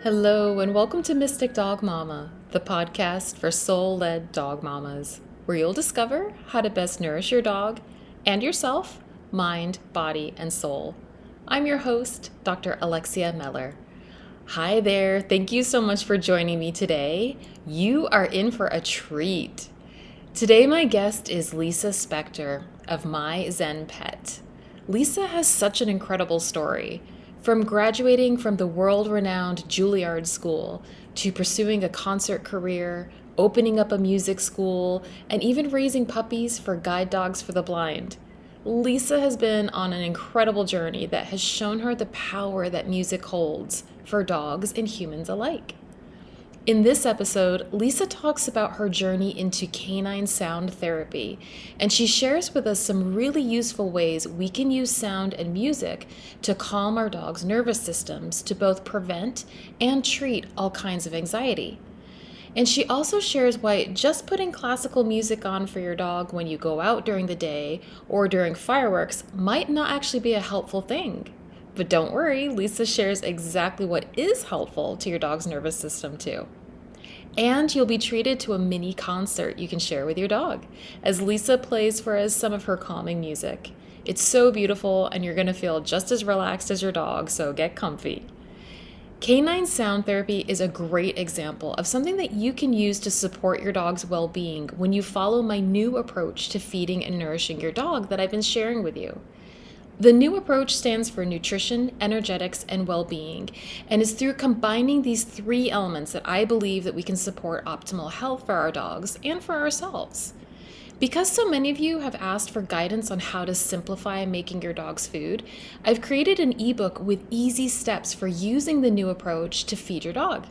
Hello, and welcome to Mystic Dog Mama, the podcast for soul led dog mamas, where you'll discover how to best nourish your dog and yourself, mind, body, and soul. I'm your host, Dr. Alexia Meller. Hi there, thank you so much for joining me today. You are in for a treat. Today, my guest is Lisa Spector of My Zen Pet. Lisa has such an incredible story. From graduating from the world-renowned Julliard School to pursuing a concert career, opening up a music school, and even raising puppies for guide dogs for the blind, Lisa has been on an incredible journey that has shown her the power that music holds for dogs and humans alike. In this episode, Lisa talks about her journey into canine sound therapy, and she shares with us some really useful ways we can use sound and music to calm our dog's nervous systems to both prevent and treat all kinds of anxiety. And she also shares why just putting classical music on for your dog when you go out during the day or during fireworks might not actually be a helpful thing. But don't worry, Lisa shares exactly what is helpful to your dog's nervous system too. And you'll be treated to a mini concert you can share with your dog, as Lisa plays for us some of her calming music. It's so beautiful, and you're going to feel just as relaxed as your dog, so get comfy. Canine sound therapy is a great example of something that you can use to support your dog's well-being when you follow my new approach to feeding and nourishing your dog that I've been sharing with you. The new approach stands for nutrition, energetics, and well-being, and is through combining these three elements that I believe that we can support optimal health for our dogs and for ourselves. Because so many of you have asked for guidance on how to simplify making your dog's food, I've created an ebook with easy steps for using the new approach to feed your dog.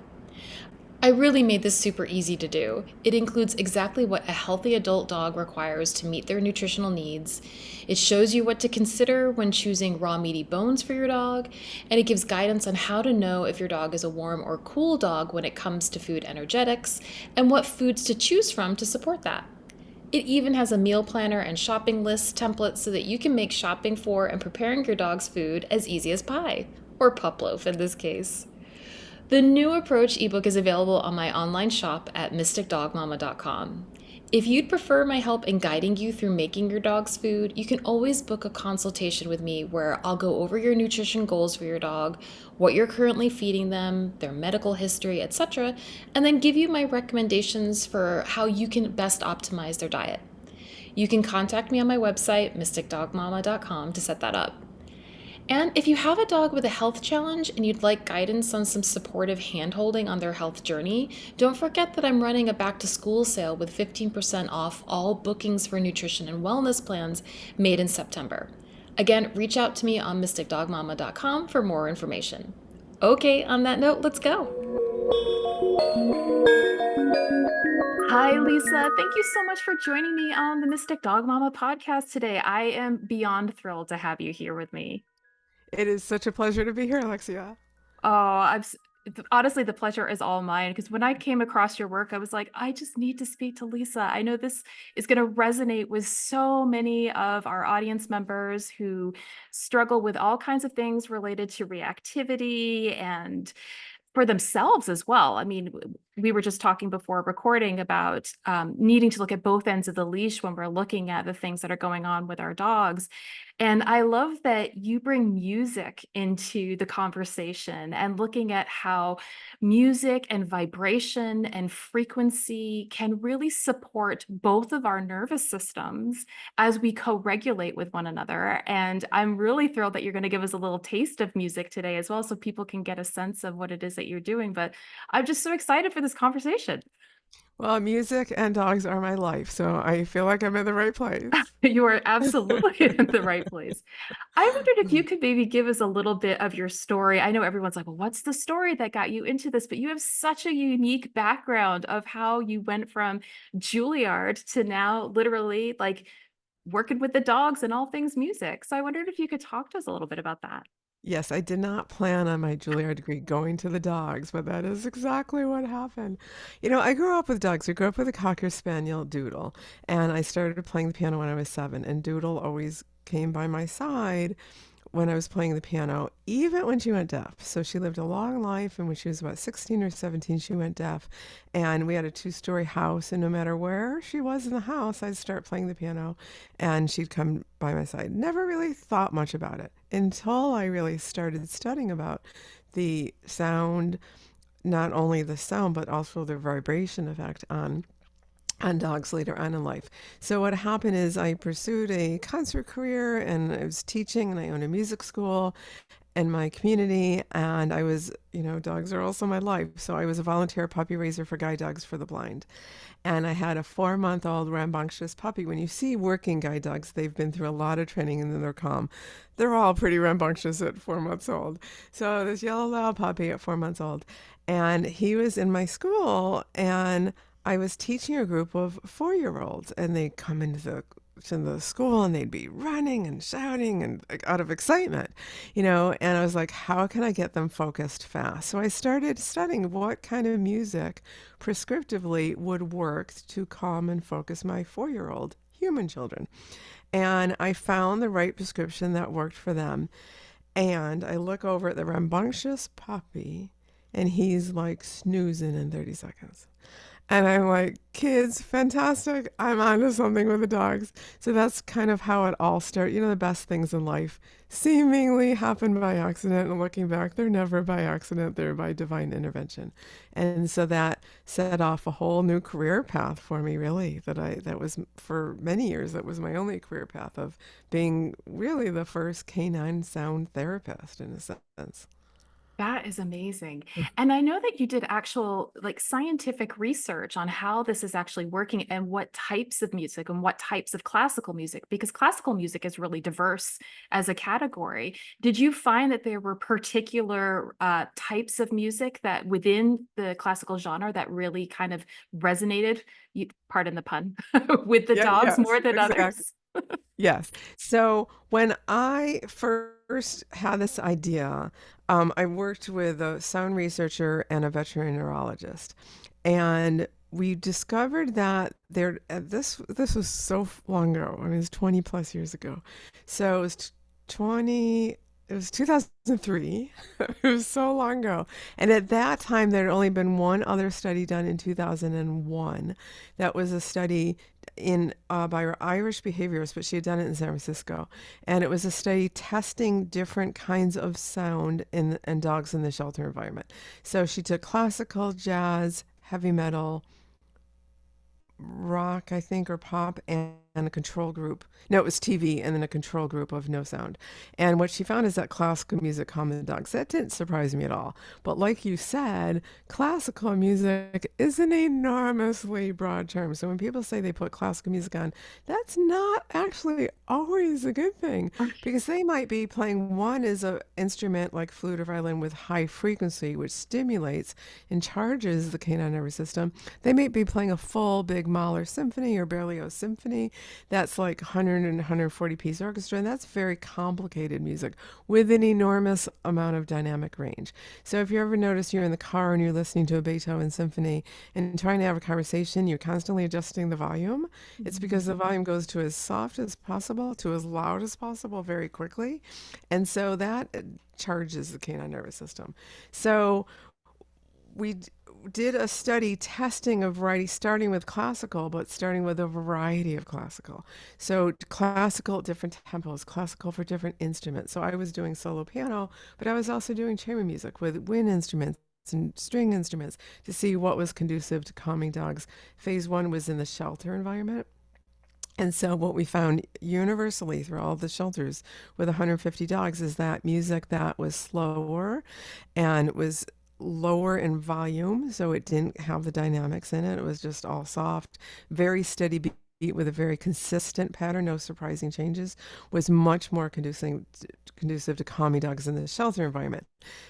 I really made this super easy to do. It includes exactly what a healthy adult dog requires to meet their nutritional needs. It shows you what to consider when choosing raw meaty bones for your dog, and it gives guidance on how to know if your dog is a warm or cool dog when it comes to food energetics, and what foods to choose from to support that. It even has a meal planner and shopping list template so that you can make shopping for and preparing your dog's food as easy as pie, or pup loaf in this case. The New Approach ebook is available on my online shop at mysticdogmama.com. If you'd prefer my help in guiding you through making your dog's food, you can always book a consultation with me where I'll go over your nutrition goals for your dog, what you're currently feeding them, their medical history, etc., and then give you my recommendations for how you can best optimize their diet. You can contact me on my website, mysticdogmama.com, to set that up. And if you have a dog with a health challenge and you'd like guidance on some supportive handholding on their health journey, don't forget that I'm running a back to school sale with 15% off all bookings for nutrition and wellness plans made in September. Again, reach out to me on mysticdogmama.com for more information. Okay, on that note, let's go. Hi, Lisa. Thank you so much for joining me on the Mystic Dog Mama podcast today. I am beyond thrilled to have you here with me. It is such a pleasure to be here, Alexia. Oh, honestly, the pleasure is all mine because when I came across your work, I was like, I just need to speak to Lisa. I know this is going to resonate with so many of our audience members who struggle with all kinds of things related to reactivity and for themselves as well. I mean, we were just talking before recording about needing to look at both ends of the leash when we're looking at the things that are going on with our dogs. And I love that you bring music into the conversation and looking at how music and vibration and frequency can really support both of our nervous systems as we co-regulate with one another. And I'm really thrilled that you're going to give us a little taste of music today as well, so people can get a sense of what it is that you're doing. But I'm just so excited for this conversation. Well, music and dogs are my life, so I feel like I'm in the right place. You are absolutely in the right place. I wondered if you could maybe give us a little bit of your story. I know everyone's like, well, what's the story that got you into this? But you have such a unique background of how you went from Juilliard to now literally like working with the dogs and all things music. So I wondered if you could talk to us a little bit about that. Yes, I did not plan on my Juilliard degree going to the dogs, but that is exactly what happened. I grew up with dogs. We grew up with a Cocker Spaniel Doodle, and I started playing the piano when I was 7, and Doodle always came by my side when I was playing the piano, even when she went deaf. So she lived a long life, and when she was about 16 or 17, she went deaf. And we had a two-story house, and no matter where she was in the house, I'd start playing the piano, and she'd come by my side. Never really thought much about it until I really started studying about the sound, not only the sound, but also the vibration effect on dogs later on in life. So what happened is I pursued a concert career, and I was teaching, and I owned a music school in my community, and I was, dogs are also my life. So I was a volunteer puppy raiser for guide dogs for the blind. And I had a 4-month-old rambunctious puppy. When you see working guide dogs, they've been through a lot of training and then they're calm. They're all pretty rambunctious at 4 months old. So this yellow lab puppy at 4 months old, and he was in my school, and I was teaching a group of 4-year-olds, and they come to the school, and they'd be running and shouting and like, out of excitement, and I was like, how can I get them focused fast? So I started studying what kind of music prescriptively would work to calm and focus my 4-year-old human children. And I found the right prescription that worked for them. And I look over at the rambunctious puppy, and he's like snoozing in 30 seconds. And I'm like, kids, fantastic. I'm onto something with the dogs. So that's kind of how it all started. The best things in life seemingly happen by accident. And looking back, they're never by accident, they're by divine intervention. And so that set off a whole new career path for me, really, that was for many years, that was my only career path of being really the first canine sound therapist in a sense. That is amazing. And I know that you did actual like scientific research on how this is actually working and what types of music and what types of classical music, because classical music is really diverse as a category. Did you find that there were particular types of music that within the classical genre that really kind of resonated, pardon the pun, with the Yeah, dogs yes, more than exactly. others? Yes. So when I first had this idea, I worked with a sound researcher and a veterinary neurologist, and we discovered that this was so long ago. I mean, it was 20 plus years ago. So it was 20. It was 2003. It was so long ago. And at that time, there had only been one other study done in 2001. That was a study by her Irish behaviorist, but she had done it in San Francisco. And it was a study testing different kinds of sound in dogs in the shelter environment. So she took classical, jazz, heavy metal, rock, I think, or pop, and a control group. No, it was TV, and then a control group of no sound. And what she found is that classical music calmed the dogs. That didn't surprise me at all. But like you said, classical music is an enormously broad term. So when people say they put classical music on, that's not actually always a good thing, because they might be playing one is an instrument like flute or violin with high frequency, which stimulates and charges the canine nervous system. They may be playing a full big Mahler symphony or Berlioz symphony. That's like 100 and 140 piece orchestra, and that's very complicated music with an enormous amount of dynamic range. So if you ever notice you're in the car and you're listening to a Beethoven symphony and trying to have a conversation, you're constantly adjusting the volume. It's because the volume goes to as soft as possible to as loud as possible very quickly. And so that charges the canine nervous system. So we did a study testing a variety, starting with classical, but starting with a variety of classical. So classical at different tempos, classical for different instruments. So I was doing solo piano, but I was also doing chamber music with wind instruments and string instruments to see what was conducive to calming dogs. Phase one was in the shelter environment. And so what we found universally through all the shelters with 150 dogs is that music that was slower and was lower in volume, so it didn't have the dynamics in it. It was just all soft, very steady beat with a very consistent pattern, no surprising changes, was much more conducive to calming dogs in the shelter environment.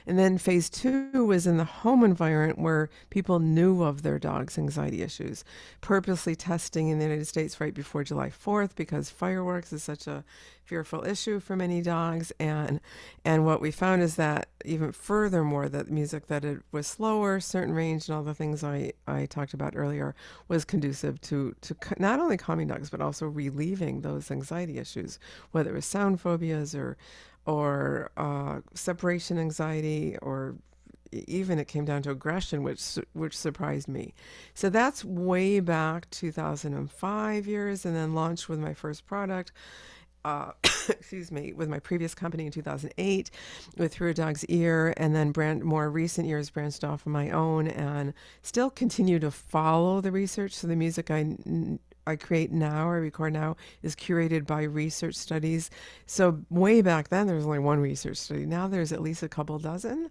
And then phase two was in the home environment where people knew of their dog's anxiety issues, purposely testing in the United States right before July 4th because fireworks is such a fearful issue for many dogs. And what we found is that even furthermore, that music that it was slower, certain range, and all the things I talked about earlier was conducive to not only calming dogs, but also relieving those anxiety issues, whether it was sound phobias or separation anxiety, or even it came down to aggression, which surprised me. So that's way back 2005 years, and then launched with my first product. Excuse me, with my previous company in 2008, with Through a Dog's Ear, and then more recent years branched off on my own, and still continue to follow the research. So the music I create now, I record now, is curated by research studies. So way back then, there was only one research study. Now there's at least a couple dozen.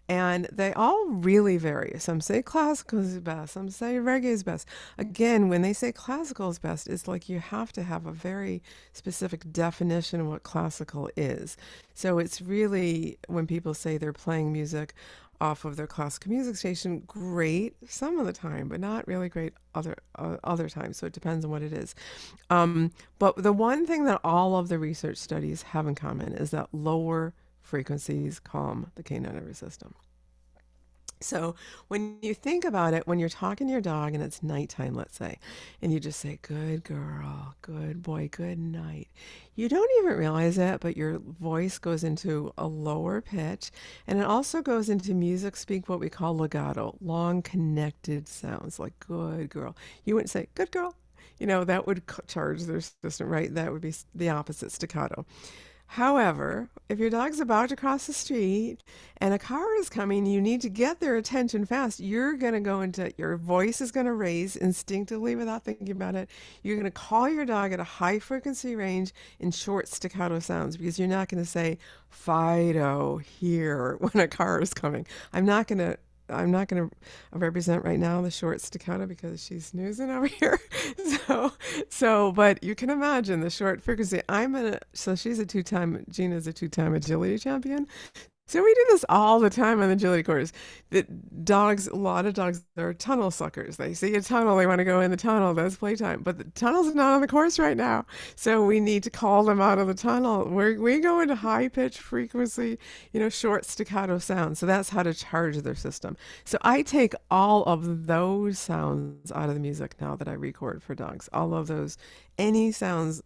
And they all really vary. Some say classical is best, some say reggae is best. Again, when they say classical is best, it's like you have to have a very specific definition of what classical is. So it's really, when people say they're playing music off of their classical music station, great some of the time, but not really great other times. So it depends on what it is. But the one thing that all of the research studies have in common is that lower frequencies calm the canine nervous system. So when you think about it, when you're talking to your dog and it's nighttime, let's say, and you just say, good girl, good boy, good night, you don't even realize it, but your voice goes into a lower pitch, and it also goes into music speak, what we call legato, long connected sounds, like good girl. You wouldn't say, good girl. That would charge their system, right? That would be the opposite, staccato. However, if your dog's about to cross the street and a car is coming, you need to get their attention fast. You're going to go into, your voice is going to raise instinctively without thinking about it. You're going to call your dog at a high frequency range in short staccato sounds, because you're not going to say Fido here when a car is coming. I'm not going to represent right now the short staccato because she's snoozing over here. But you can imagine the short frequency. So Gina's a two-time agility champion. So we do this all the time on the agility course. A lot of dogs are tunnel suckers. They see a tunnel, they want to go in the tunnel. That's playtime. But the tunnel's not on the course right now. So we need to call them out of the tunnel. We go into high pitch frequency, short staccato sounds. So that's how to charge their system. So I take all of those sounds out of the music now that I record for dogs. All of those, any sounds,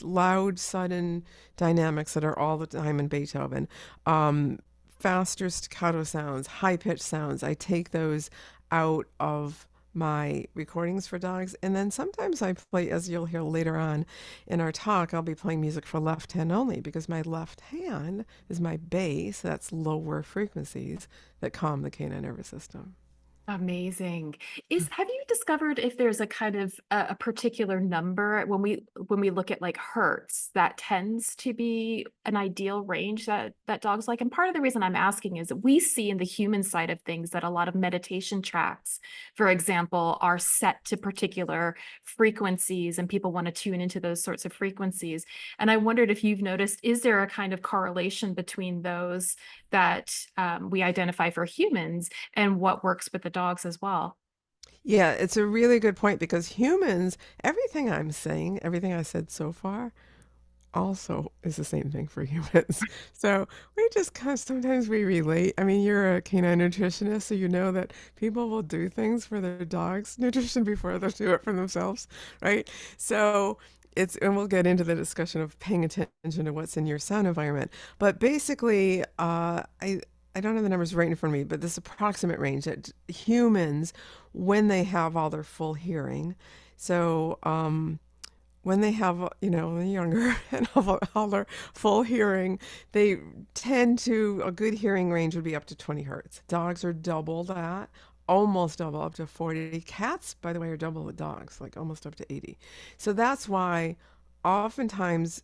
loud, sudden dynamics that are all the time in Beethoven, faster staccato sounds, high pitched sounds. I take those out of my recordings for dogs. And then sometimes I play, as you'll hear later on in our talk, I'll be playing music for left hand only, because my left hand is my bass. That's lower frequencies that calm the canine nervous system. Amazing. Have you discovered if there's a kind of a particular number when we look at like hertz that tends to be an ideal range that dogs like? And part of the reason I'm asking is that we see in the human side of things that a lot of meditation tracks, for example, are set to particular frequencies, and people want to tune into those sorts of frequencies. And I wondered if you've noticed, is there a kind of correlation between those that we identify for humans and what works with the dogs as well? Yeah, it's a really good point, because humans, everything I'm saying, everything I said so far, also is the same thing for humans. So we just kind of, sometimes we relate. I mean, you're a canine nutritionist, so you know that people will do things for their dog's nutrition before they'll do it for themselves, right? So and we'll get into the discussion of paying attention to what's in your sound environment. But basically, I don't have the numbers right in front of me, but this approximate range that humans, when they have all their full hearing, so when they have, when they're younger and all their full hearing, they tend to, a good hearing range would be up to 20 hertz. Dogs are double that, almost double, up to 40. Cats, by the way, are double the dogs, like almost up to 80. So that's why oftentimes,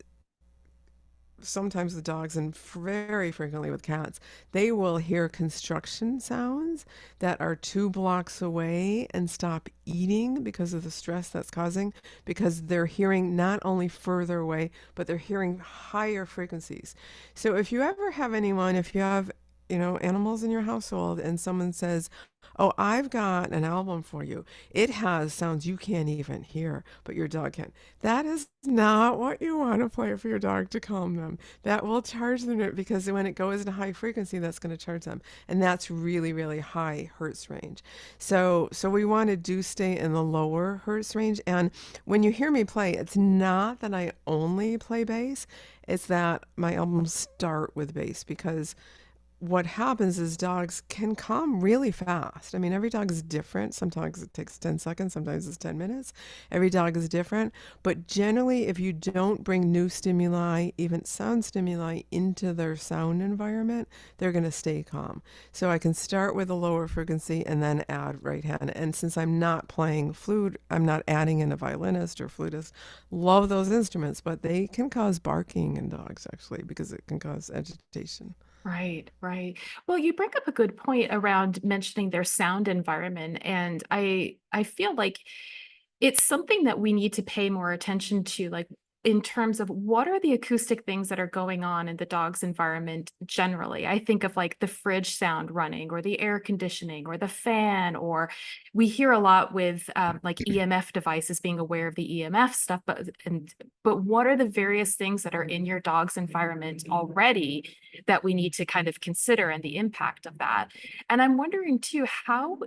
sometimes the dogs, and very frequently with cats, they will hear construction sounds that are 2 blocks away and stop eating because of the stress that's causing, because they're hearing not only further away, but they're hearing higher frequencies. So if you ever have anyone, if you have animals in your household, and someone says, "Oh, I've got an album for you. It has sounds you can't even hear, but your dog can." That is not what you want to play for your dog to calm them. That will charge them because when it goes into high frequency, that's going to charge them, and that's really, really high hertz range. So we want to do stay in the lower hertz range. And when you hear me play, it's not that I only play bass. It's that my albums start with bass because what happens is dogs can calm really fast. I mean, every dog is different. Sometimes it takes 10 seconds, sometimes it's 10 minutes. Every dog is different. But generally, if you don't bring new stimuli, even sound stimuli, into their sound environment, they're going to stay calm. So I can start with a lower frequency and then add right hand. And since I'm not playing flute, I'm not adding in a violinist or flutist. Love those instruments, but they can cause barking in dogs, actually, because it can cause agitation. Right, right. Well, you bring up a good point around mentioning their sound environment, and I feel like it's something that we need to pay more attention to, like in terms of what are the acoustic things that are going on in the dog's environment generally. I think of like the fridge sound running or the air conditioning or the fan, or we hear a lot with like EMF devices being aware of the EMF stuff, but what are the various things that are in your dog's environment already that we need to kind of consider and the impact of that? And I'm wondering too, how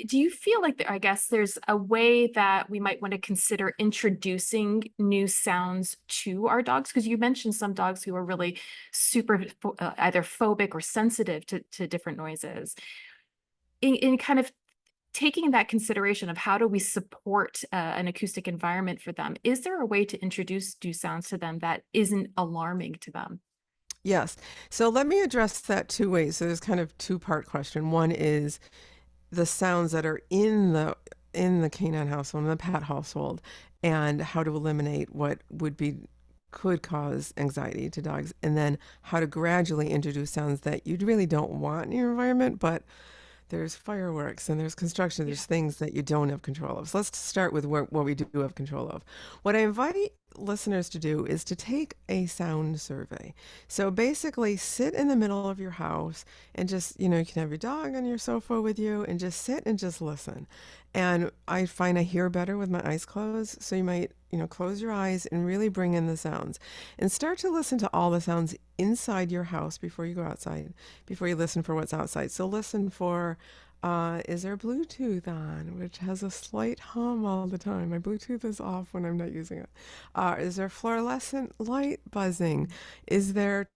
do you feel like I guess there's a way that we might want to consider introducing new sounds to our dogs? Because you mentioned some dogs who are really super either phobic or sensitive to different noises. In kind of taking that consideration of how do we support an acoustic environment for them, is there a way to introduce new sounds to them that isn't alarming to them? Yes. So let me address that two ways. So there's kind of two-part question. One is the sounds that are in the canine household, in the pet household, and how to eliminate what could cause anxiety to dogs, and then how to gradually introduce sounds that you really don't want in your environment, but there's fireworks and there's construction, Yeah. there's things that you don't have control of. So let's start with what we do have control of. What I invite listeners to do is to take a sound survey. So basically, sit in the middle of your house and just, you can have your dog on your sofa with you and just sit and just listen. And I find I hear better with my eyes closed. So you might, close your eyes and really bring in the sounds and start to listen to all the sounds inside your house before you go outside, before you listen for what's outside. So listen for, is there Bluetooth on, which has a slight hum all the time. My Bluetooth is off when I'm not using it. Is there fluorescent light buzzing? Is there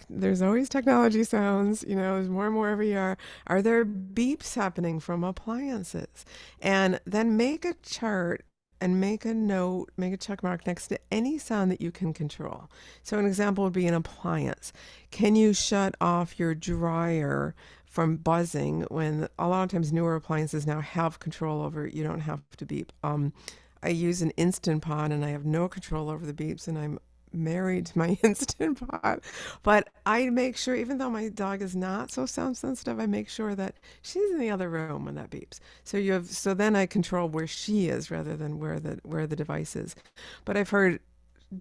there's always technology sounds, there's more and more every year. Are there beeps happening from appliances? And then make a chart and make a note, make a check mark next to any sound that you can control. So an example would be an appliance. Can you shut off your dryer from buzzing when a lot of times newer appliances now have control over it? You don't have to beep. I use an Instant Pot and I have no control over the beeps, and I'm married to my Instant Pot. But I make sure, even though my dog is not so sound sensitive, I make sure that she's in the other room when that beeps. So then I control where she is rather than where the device is. But I've heard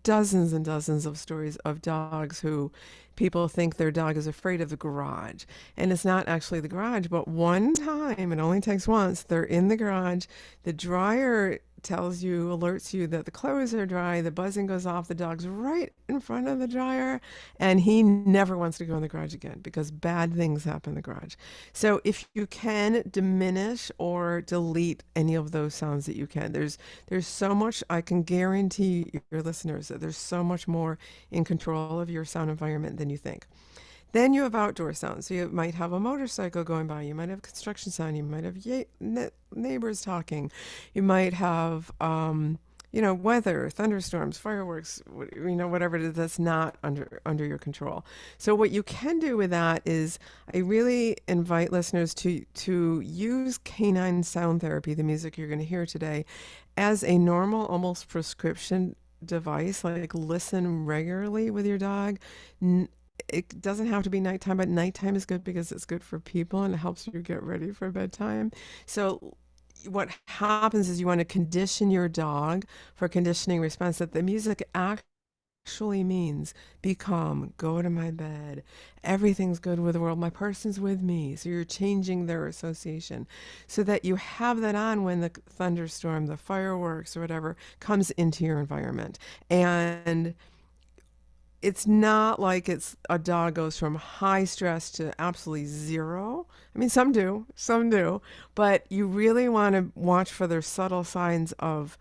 dozens and dozens of stories of dogs who people think their dog is afraid of the garage. And it's not actually the garage, but one time, it only takes once, they're in the garage, the dryer alerts you that the clothes are dry, the buzzing goes off, the dog's right in front of the dryer, and he never wants to go in the garage again because bad things happen in the garage. So if you can diminish or delete any of those sounds that you can, there's so much, I can guarantee your listeners that there's so much more in control of your sound environment than you think. Then you have outdoor sounds. So you might have a motorcycle going by. You might have construction sound. You might have neighbors talking. You might have, weather, thunderstorms, fireworks, whatever it is that's not under your control. So what you can do with that is I really invite listeners to use canine sound therapy, the music you're going to hear today, as a normal, almost prescription device. Like listen regularly with your dog. It doesn't have to be nighttime, but nighttime is good because it's good for people and it helps you get ready for bedtime. So what happens is you want to condition your dog for conditioning response that the music actually means be calm, go to my bed, everything's good with the world, my person's with me. So you're changing their association so that you have that on when the thunderstorm, the fireworks, or whatever comes into your environment. And it's not like it's a dog goes from high stress to absolutely zero. I mean, some do, but you really want to watch for their subtle signs of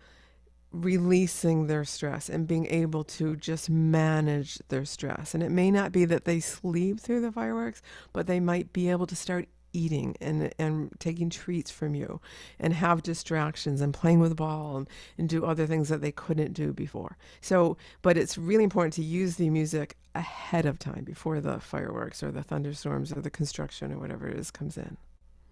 releasing their stress and being able to just manage their stress. And it may not be that they sleep through the fireworks, but they might be able to start eating and taking treats from you and have distractions and playing with the ball and do other things that they couldn't do before. So, but it's really important to use the music ahead of time before the fireworks or the thunderstorms or the construction or whatever it is comes in.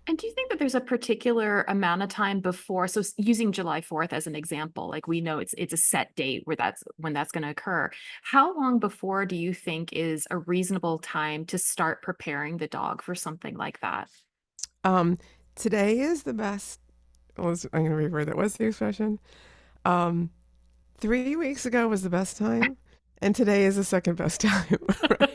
And do you think that there's a particular amount of time before, so using July 4th as an example, like we know it's a set date where that's when that's going to occur. How long before do you think is a reasonable time to start preparing the dog for something like that? Um, Today is the best. I'm going to reword that. What's the expression? Um, 3 weeks ago was the best time, and today is the second best time, right?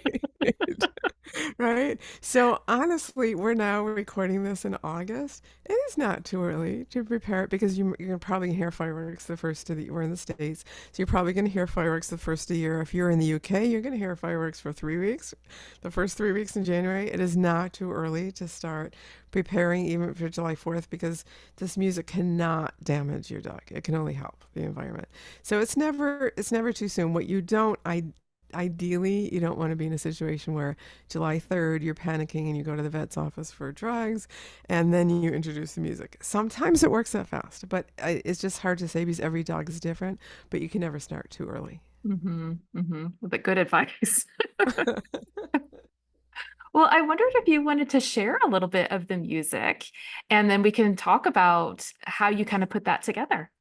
Right? So honestly, we're now recording this in August. It is not too early to prepare it because you're probably gonna hear fireworks the first of the we're in the States. So you're probably gonna hear fireworks the first of the year. If you're in the UK, you're gonna hear fireworks for 3 weeks. The first 3 weeks in January. It is not too early to start preparing even for July 4th because this music cannot damage your dog. It can only help the environment. So it's never too soon. What you don't I Ideally, you don't want to be in a situation where July 3rd you're panicking and you go to the vet's office for drugs and then you introduce the music. Sometimes it works that fast, but it's just hard to say because every dog is different, but you can never start too early. But good advice. Well, I wondered if you wanted to share a little bit of the music, and then we can talk about how you kind of put that together.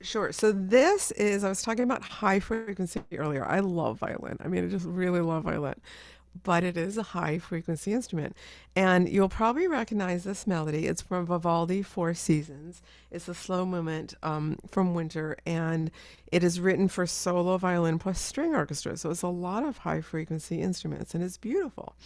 Sure. So this is, I was talking about high frequency earlier. I love violin. I mean, I just really love violin, but it is a high frequency instrument. And you'll probably recognize this melody. It's from Vivaldi Four Seasons. It's a slow movement from Winter, and it is written for solo violin plus string orchestra. So it's a lot of high frequency instruments, and it's beautiful.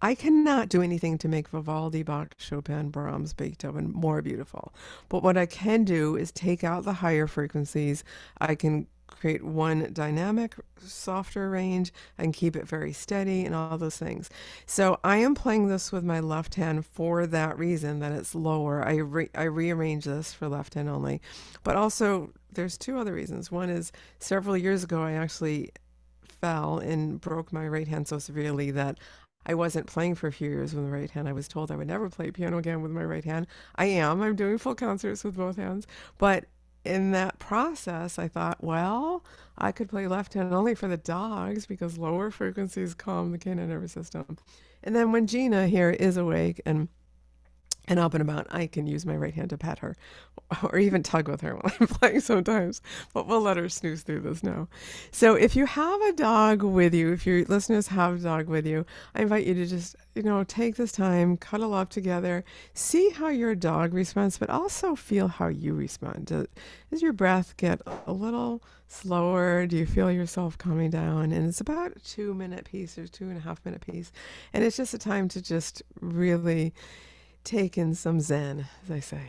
I cannot do anything to make Vivaldi, Bach, Chopin, Brahms, Beethoven more beautiful. But what I can do is take out the higher frequencies. I can create one dynamic, softer range and keep it very steady and all those things. So I am playing this with my left hand for that reason that it's lower. I rearrange this for left hand only. But also there's two other reasons. One is several years ago I actually fell and broke my right hand so severely that I wasn't playing for a few years with my right hand. I was told I would never play piano again with my right hand. I am. I'm doing full concerts with both hands. But in that process, I thought, well, I could play left hand only for the dogs because lower frequencies calm the canine nervous system. And then when Gina here is awake and up and about, I can use my right hand to pat her or even tug with her while I'm playing sometimes. But we'll let her snooze through this now. So if you have a dog with you, if your listeners have a dog with you, I invite you to just, take this time, cuddle up together, see how your dog responds, but also feel how you respond. Does your breath get a little slower? Do you feel yourself calming down? And it's about a 2 minute piece or 2.5 minute piece. And it's just a time to just really take in some Zen, as I say.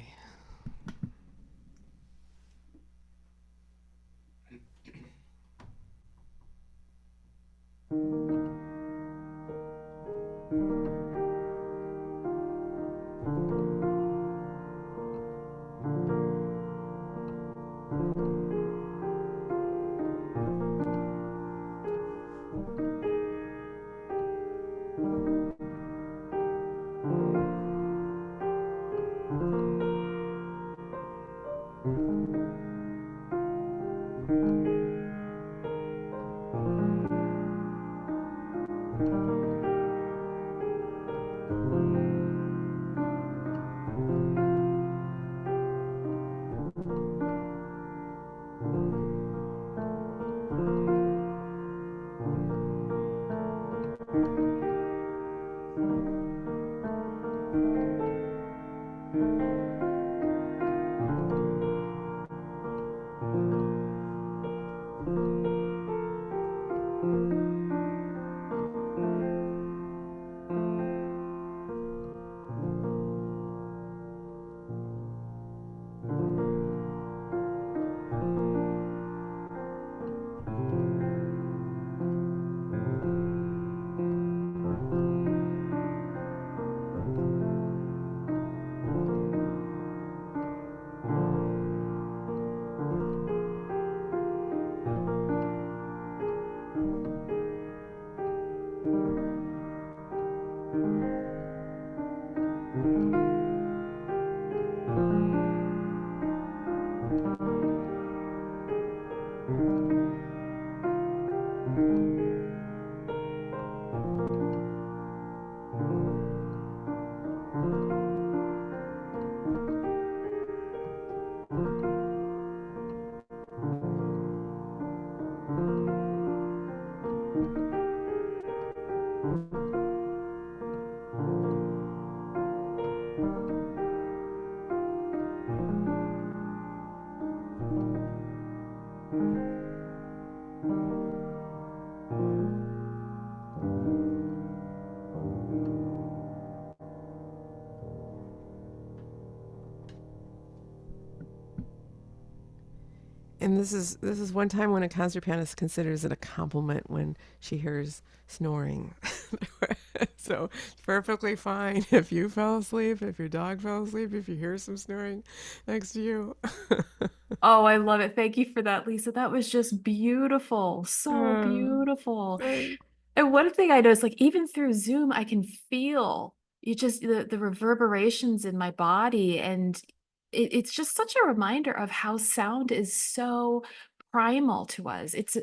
And this is one time when a concertpianist considers it a compliment when she hears snoring. So it's perfectly fine if you fell asleep, if your dog fell asleep, if you hear some snoring next to you. Oh, I love it. Thank you for that, Lisa. That was just beautiful. So Oh, beautiful. thanks. And one thing I noticed, like even through Zoom, I can feel the reverberations in my body. And it's just such a reminder of how sound is so primal to us. It's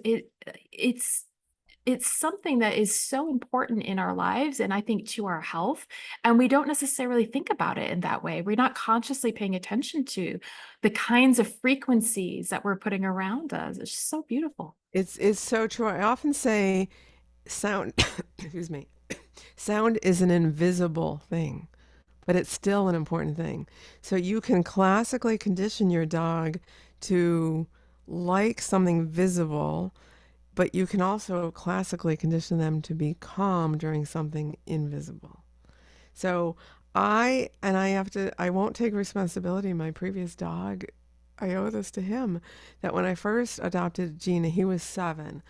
it's something that is so important in our lives and I think to our health. And we don't necessarily think about it in that way. We're not consciously paying attention to the kinds of frequencies that we're putting around us. It's just so beautiful. It's so true. I often say sound, excuse me, sound is an invisible thing, but it's still an important thing. So you can classically condition your dog to like something visible, but you can also classically condition them to be calm during something invisible. So I have to, I won't take responsibility. My previous dog, I owe this to him, that when I first adopted Gina, he was 7.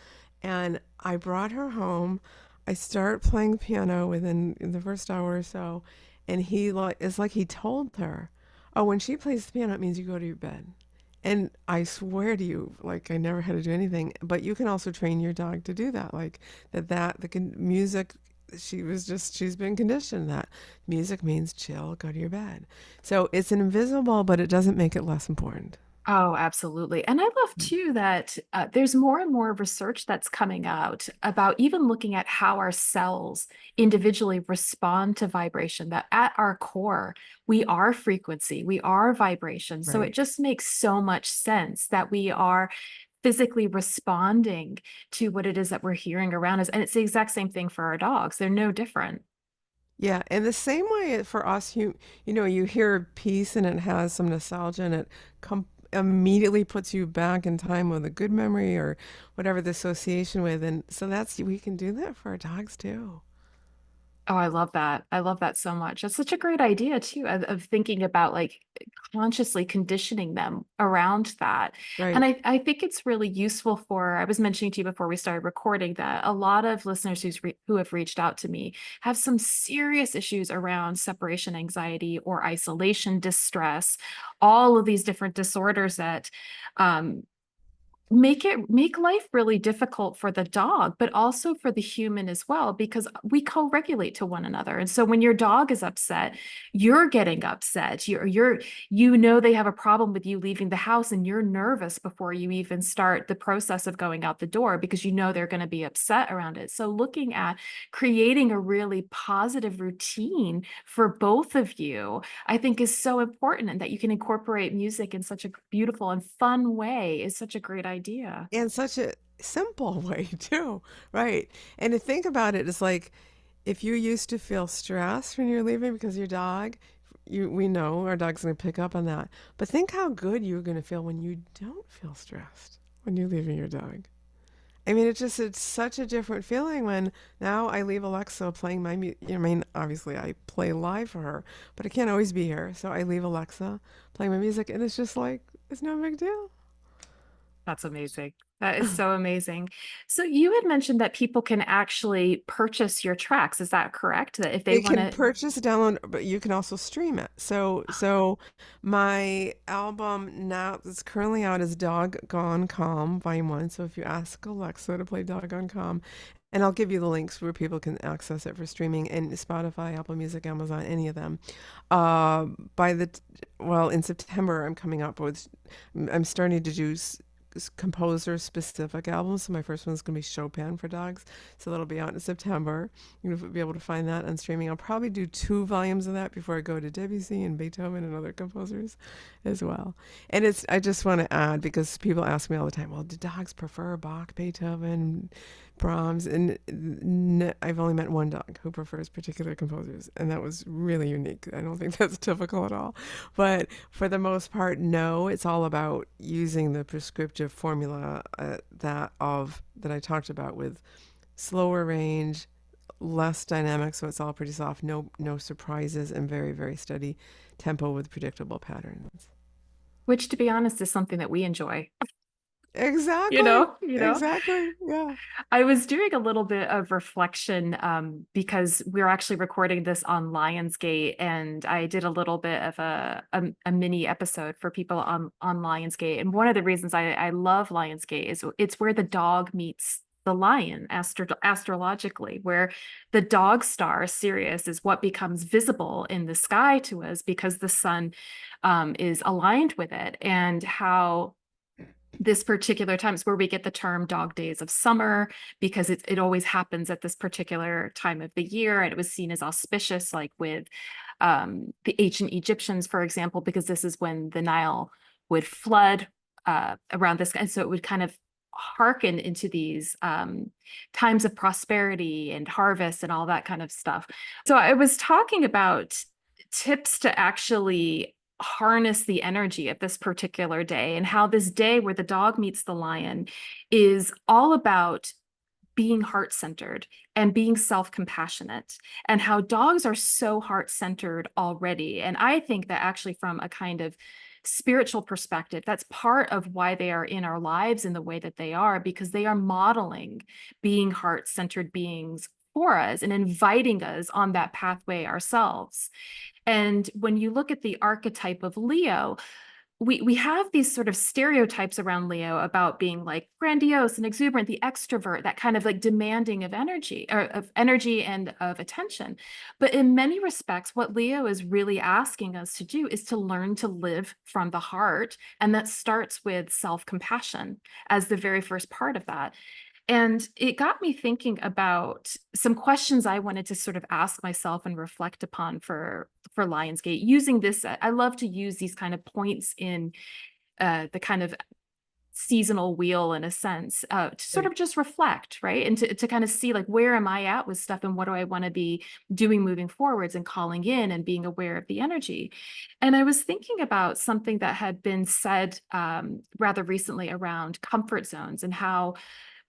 And I brought her home. I start playing the piano within the first hour or so. And he like, it's like he told her, oh, when she plays the piano, it means you go to your bed. And I swear to you, like I never had to do anything, but you can also train your dog to do that. Like music, she's been conditioned that music means chill, go to your bed. So it's invisible, but it doesn't make it less important. Oh, absolutely. And I love too that there's more and more research that's coming out about even looking at how our cells individually respond to vibration, that at our core, we are frequency, we are vibration. So it Right. just makes so much sense that we are physically responding to what it is that we're hearing around us. And it's the exact same thing for our dogs. They're no different. Yeah, and the same way for us, you hear peace and it has some nostalgia and it immediately puts you back in time with a good memory or whatever the association with. And so we can do that for our dogs too. Oh, I love that. I love that so much. That's such a great idea too, of thinking about like consciously conditioning them around that. And Right. I think it's really useful for, I was mentioning to you before we started recording that a lot of listeners who have reached out to me have some serious issues around separation anxiety or isolation distress, all of these different disorders that um, make life really difficult for the dog, but also for the human as well, because we co-regulate to one another. And so when your dog is upset, you're getting upset. You know they have a problem with you leaving the house and you're nervous before you even start the process of going out the door because you know they're going to be upset around it. So looking at creating a really positive routine for both of you, I think is so important, and that you can incorporate music in such a beautiful and fun way is such a great idea. And such a simple way too. Right. And to think about it, it's like if you used to feel stressed when you're leaving because your dog, we know our dog's going to pick up on that. But think how good you're going to feel when you don't feel stressed when you're leaving your dog. I mean, it's such a different feeling when now I leave Alexa playing my music. I mean, obviously I play live for her, but I can't always be here. So I leave Alexa playing my music, and it's just like, it's no big deal. That's amazing. That is so amazing. So you had mentioned that people can actually purchase your tracks. Is that correct? That if they They want can to, purchase, download, but you can also stream it. So my album now that's currently out is Dog Gone Calm, Volume 1. So if you ask Alexa to play Dog Gone Calm, and I'll give you the links where people can access it for streaming and Spotify, Apple Music, Amazon, any of them. Uh, by the, well, in September, I'm starting to do composer specific albums. So my first one's going to be Chopin for dogs. So that'll be out in September. You'll be able to find that on streaming. I'll probably do 2 volumes of that before I go to Debussy and Beethoven and other composers as well. And I just want to add, because people ask me all the time, well, do dogs prefer Bach, Beethoven, Brahms? And I've only met one dog who prefers particular composers, and that was really unique. I don't think that's typical at all. But for the most part, no, it's all about using the prescriptive formula that I talked about, with slower range, less dynamic, so it's all pretty soft, no surprises, and very, very steady tempo with predictable patterns. which to be honest is something that we enjoy. Exactly. You know. Exactly. Yeah. I was doing a little bit of reflection because we're actually recording this on Lionsgate, and I did a little bit of a mini episode for people on Lionsgate. And one of the reasons I love Lionsgate is it's where the dog meets the lion astrologically, where the dog star Sirius is what becomes visible in the sky to us because the sun is aligned with it, and how this particular time is where we get the term dog days of summer because it always happens at this particular time of the year, and it was seen as auspicious, like with the ancient Egyptians, for example, because this is when the Nile would flood around this, and so it would kind of hearken into these times of prosperity and harvest and all that kind of stuff. So I was talking about tips to actually harness the energy of this particular day, and how this day where the dog meets the lion is all about being heart-centered and being self-compassionate, and how dogs are so heart-centered already. And I think that actually from a kind of spiritual perspective, that's part of why they are in our lives in the way that they are, because they are modeling being heart-centered beings for us and inviting us on that pathway ourselves. And when you look at the archetype of Leo, we have these sort of stereotypes around Leo about being like grandiose and exuberant, the extrovert, that kind of like demanding of energy and of attention. But in many respects, what Leo is really asking us to do is to learn to live from the heart. And that starts with self-compassion as the very first part of that. And it got me thinking about some questions I wanted to sort of ask myself and reflect upon for Lionsgate. Using this, I love to use these kind of points in the kind of seasonal wheel, in a sense, to sort of just reflect, right? And to kind of see, like, where am I at with stuff, and what do I want to be doing moving forwards, and calling in and being aware of the energy. And I was thinking about something that had been said rather recently around comfort zones, and how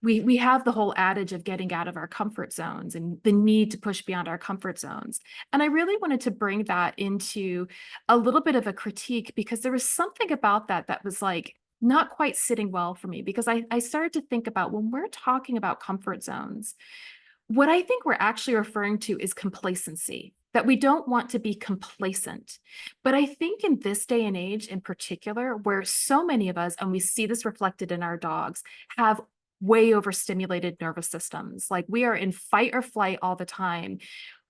we have the whole adage of getting out of our comfort zones and the need to push beyond our comfort zones. And I really wanted to bring that into a little bit of a critique, because there was something about that that was like not quite sitting well for me, because I started to think about, when we're talking about comfort zones, what I think we're actually referring to is complacency, that we don't want to be complacent. But I think in this day and age in particular, where so many of us, and we see this reflected in our dogs, have way overstimulated nervous systems, like we are in fight or flight all the time,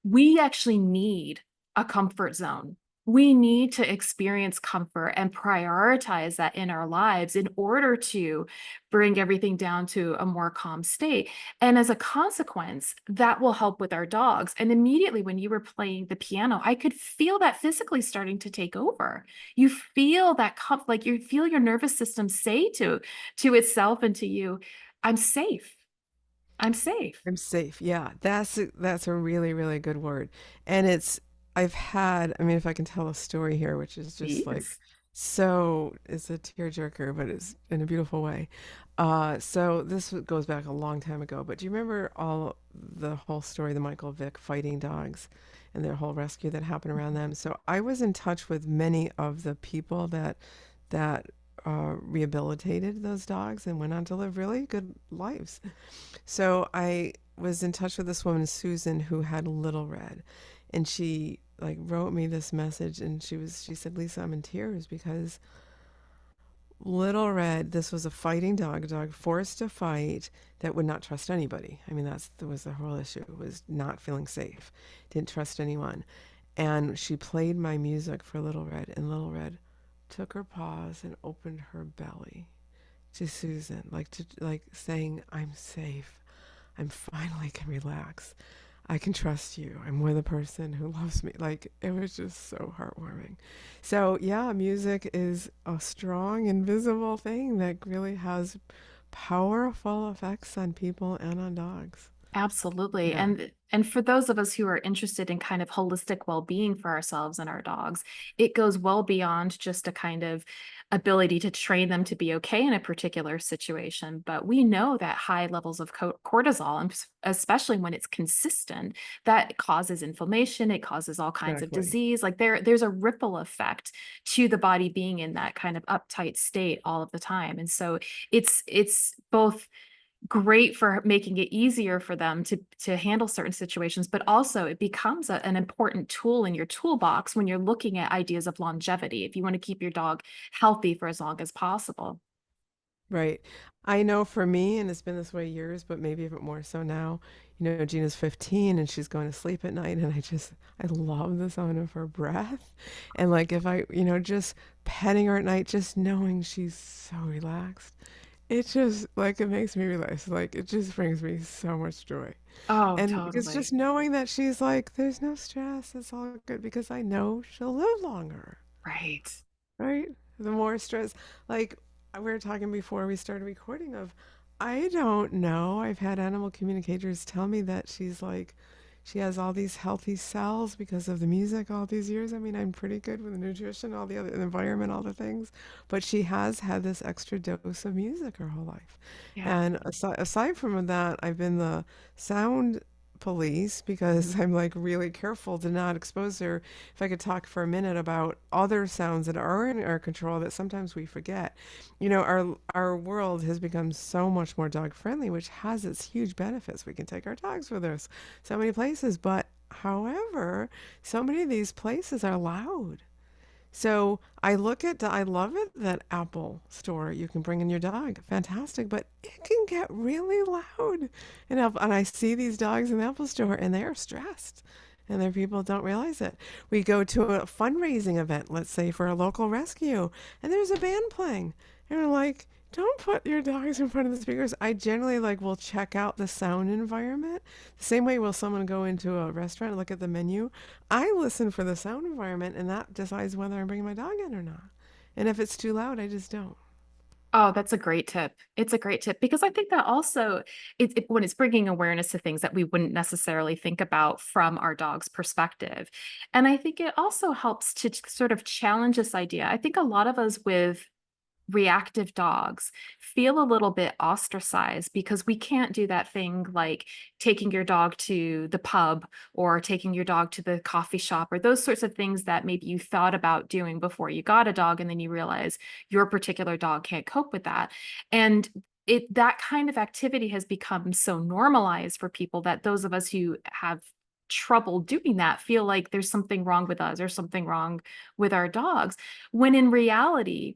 we actually need a comfort zone. We need to experience comfort and prioritize that in our lives in order to bring everything down to a more calm state. And as a consequence, that will help with our dogs. And immediately when you were playing the piano, I could feel that physically starting to take over. You feel that like you feel your nervous system say to itself and to you, I'm safe. I'm safe. I'm safe. Yeah, that's a really, really good word. And I've had, I mean, if I can tell a story here, which is just like, Please. so it's a tearjerker, but it's in a beautiful way. So this goes back a long time ago, but do you remember the whole story, the Michael Vick fighting dogs and their whole rescue that happened around them? So I was in touch with many of the people that rehabilitated those dogs and went on to live really good lives. So I was in touch with this woman, Susan, who had Little Red, and she like wrote me this message, and she said, Lisa, I'm in tears because Little Red, this was a fighting dog, a dog forced to fight that would not trust anybody. I mean, that was the whole issue, was not feeling safe, didn't trust anyone. And she played my music for Little Red, and Little Red took her paws and opened her belly to Susan, like saying, I'm safe. I'm finally can relax. I can trust you. I'm with a person who loves me. Like, it was just so heartwarming. So yeah, music is a strong, invisible thing that really has powerful effects on people and on dogs. Absolutely. Yeah, And for those of us who are interested in kind of holistic well-being for ourselves and our dogs, it goes well beyond just a kind of ability to train them to be okay in a particular situation. But we know that high levels of cortisol, and especially when it's consistent, that causes inflammation, it causes all kinds of exactly. disease. Like there's a ripple effect to the body being in that kind of uptight state all of the time. And so it's both great for making it easier for them to handle certain situations, but also it becomes an important tool in your toolbox when you're looking at ideas of longevity, if you want to keep your dog healthy for as long as possible. Right. I know for me, and it's been this way years, but maybe even more so now, Gina's 15 and she's going to sleep at night, and I love the sound of her breath. And like if I, just petting her at night, just knowing she's so relaxed, it just like it makes me relax. Like it just brings me so much joy. Oh, And because totally. just knowing that she's like, there's no stress, it's all good because I know she'll live longer. Right. Right? The more stress, like we were talking before we started recording of, I don't know. I've had animal communicators tell me that she has all these healthy cells because of the music all these years. I mean, I'm pretty good with the nutrition, all the other the environment, all the things, but she has had this extra dose of music her whole life. Yeah. And aside from that, I've been the sound police because I'm like really careful to not expose her. If I could talk for a minute about other sounds that are in our control that sometimes we forget. Our world has become so much more dog friendly, which has its huge benefits. We can take our dogs with us so many places, but however, so many of these places are loud. So I love it that Apple Store, you can bring in your dog. Fantastic. But it can get really loud. And I see these dogs in the Apple Store and they're stressed. And their people don't realize it. We go to a fundraising event, let's say for a local rescue, and there's a band playing. And we're like, don't put your dogs in front of the speakers. I generally like will check out the sound environment. The same way will someone go into a restaurant and look at the menu. I listen for the sound environment and that decides whether I'm bringing my dog in or not. And if it's too loud, I just don't. Oh, that's a great tip. It's a great tip because I think that also when it's bringing awareness to things that we wouldn't necessarily think about from our dog's perspective. And I think it also helps to sort of challenge this idea. I think a lot of us with reactive dogs feel a little bit ostracized because we can't do that thing like taking your dog to the pub or taking your dog to the coffee shop or those sorts of things that maybe you thought about doing before you got a dog and then you realize your particular dog can't cope with that. And that kind of activity has become so normalized for people that those of us who have trouble doing that feel like there's something wrong with us or something wrong with our dogs, when in reality,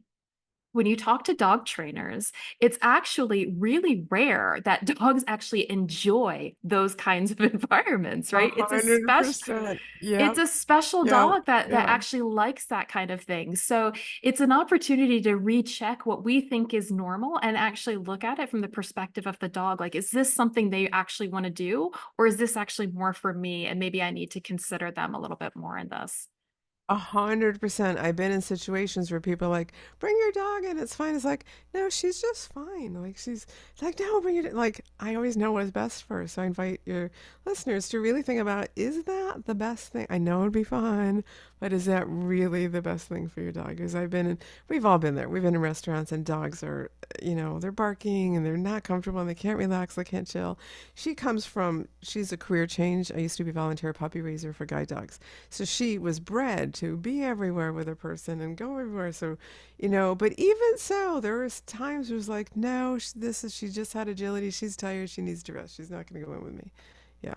when you talk to dog trainers, it's actually really rare that dogs actually enjoy those kinds of environments, right? $100%. It's Yep. a special Yep. dog that Yeah. actually likes that kind of thing. So it's an opportunity to recheck what we think is normal and actually look at it from the perspective of the dog. Like, is this something they actually want to do? Or is this actually more for me? And maybe I need to consider them a little bit more in this. 100%. I've been in situations where people are like, bring your dog in, it's fine. It's like, no, she's just fine. Like it's like, no, bring it. Like I always know what's best for her. So I invite your listeners to really think about, is that the best thing? I know it'd be fun, but is that really the best thing for your dog? Because we've all been there. We've been in restaurants and dogs are, they're barking and they're not comfortable and they can't relax, they can't chill. She's a career change. I used to be volunteer puppy raiser for guide dogs. So she was bred to be everywhere with a person and go everywhere. So, but even so, there was times where it was like, no, she just had agility. She's tired. She needs to rest. She's not going to go in with me. Yeah.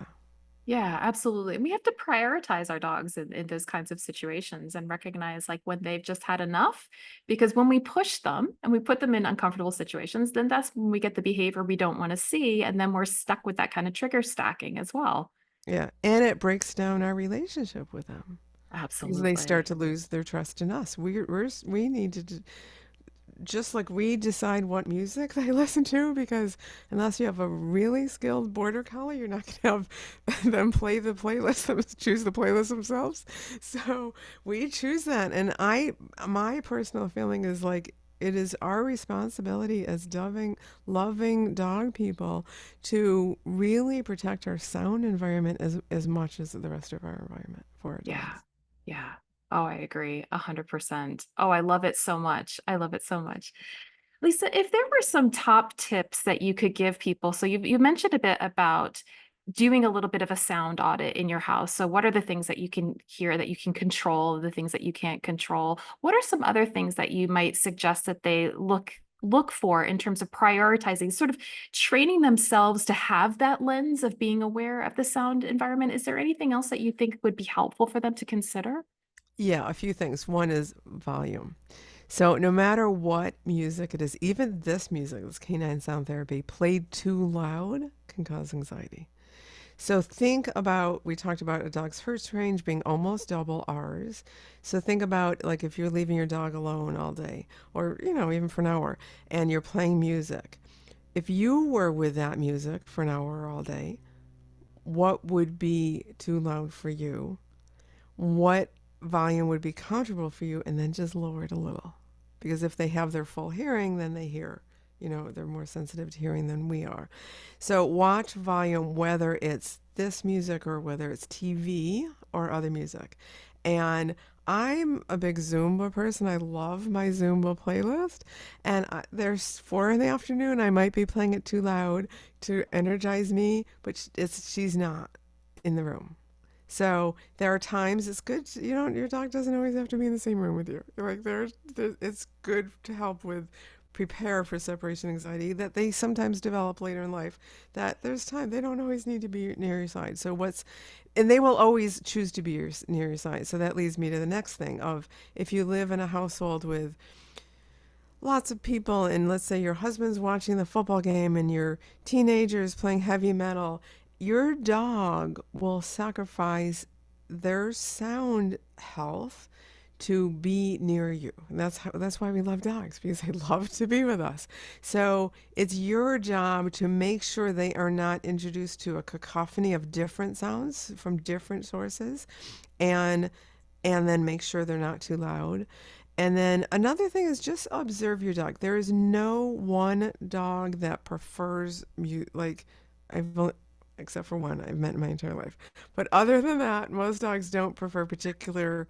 Yeah, absolutely. And we have to prioritize our dogs in those kinds of situations and recognize like when they've just had enough. Because when we push them and we put them in uncomfortable situations, then that's when we get the behavior we don't want to see. And then we're stuck with that kind of trigger stacking as well. Yeah. And it breaks down our relationship with them because they start Absolutely. to lose their trust in us. We need to just like we decide what music they listen to because unless you have a really skilled border collie, you're not going to have them play the playlist, choose the playlist themselves. So we choose that. And my personal feeling is like, it is our responsibility as loving dog people to really protect our sound environment as much as the rest of our environment for our Yeah. dogs. Yeah. Oh, I agree 100%. Oh, I love it so much. I love it so much. Lisa, if there were some top tips that you could give people, so you mentioned a bit about doing a little bit of a sound audit in your house. So what are the things that you can hear that you can control, the things that you can't control? What are some other things that you might suggest that they look for in terms of prioritizing, sort of training themselves to have that lens of being aware of the sound environment? Is there anything else that you think would be helpful for them to consider? Yeah, a few things. One is volume. So no matter what music it is, even this music, this canine sound therapy, played too loud can cause anxiety. So think about, we talked about a dog's first range being almost double ours. So think about like if you're leaving your dog alone all day or, even for an hour and you're playing music. If you were with that music for an hour all day, what would be too loud for you? What volume would be comfortable for you? And then just lower it a little. Because if they have their full hearing, then they hear. They're more sensitive to hearing than we are. So watch volume, whether it's this music or whether it's TV or other music. And I'm a big Zumba person. I love my Zumba playlist. And there's 4 in the afternoon. I might be playing it too loud to energize me, but she's not in the room. So there are times it's good. Your dog doesn't always have to be in the same room with you. Like it's good to help with prepare for separation anxiety that they sometimes develop later in life. That there's time they don't always need to be near your side. And they will always choose to be near your side. So that leads me to the next thing of if you live in a household with lots of people and let's say your husband's watching the football game and your teenager is playing heavy metal, your dog will sacrifice their sound health to be near you. And that's why we love dogs, because they love to be with us. So it's your job to make sure they are not introduced to a cacophony of different sounds from different sources and then make sure they're not too loud. And then another thing is just observe your dog. There is no one dog that prefers like I've only, except for one I've met in my entire life. But other than that, most dogs don't prefer particular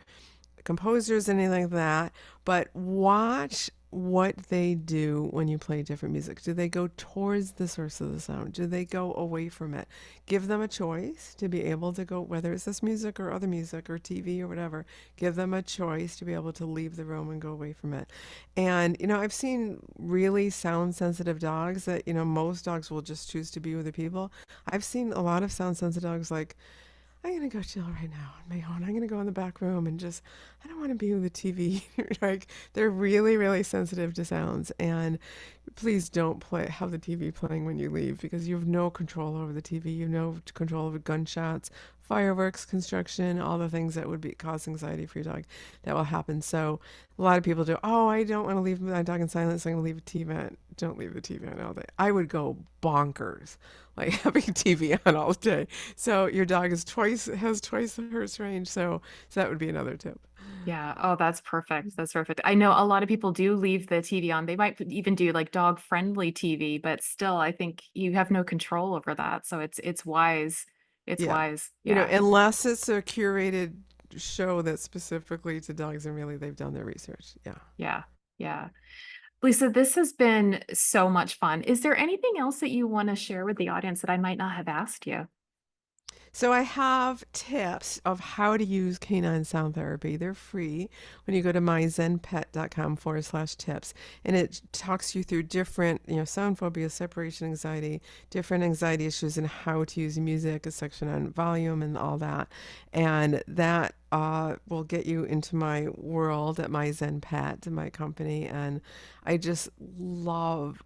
composers, anything like that. But watch what they do when you play different music. Do they go towards the source of the sound? Do they go away from it? Give them a choice to be able to go, whether it's this music or other music or TV or whatever, give them a choice to be able to leave the room and go away from it. And, I've seen really sound sensitive dogs that, most dogs will just choose to be with the people. I've seen a lot of sound sensitive dogs like, I'm going to go chill right now on my own. I'm going to go in the back room and I don't want to be with the TV. Like, they're really, really sensitive to sounds. And please don't have the TV playing when you leave because you have no control over the TV. You have no control over gunshots, fireworks, construction, all the things that would cause anxiety for your dog that will happen. So a lot of people do, oh, I don't want to leave my dog in silence. So I'm going to leave a TV on. Don't leave the TV on all day. I would go bonkers, like having TV on all day. So your dog has twice the hertz range. So that would be another tip. Yeah. Oh, that's perfect. That's perfect. I know a lot of people do leave the TV on. They might even do like dog friendly TV, but still I think you have no control over that. So it's wise. It's Yeah. wise. Yeah. Unless it's a curated show that's specifically to dogs and really they've done their research. Yeah. Yeah. Yeah. Lisa, this has been so much fun. Is there anything else that you want to share with the audience that I might not have asked you? So I have tips of how to use canine sound therapy. They're free when you go to myzenpet.com/tips. And it talks you through different, sound phobia, separation anxiety, different anxiety issues and how to use music, a section on volume and all that. And that will get you into my world at My Zen Pet, my company. And I just love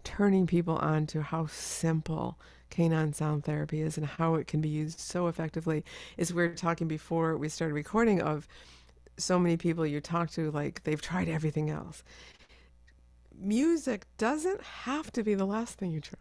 turning people on to how simple canine sound therapy is and how it can be used so effectively. As we were talking before we started recording of so many people you talk to, like they've tried everything else. Music doesn't have to be the last thing you try.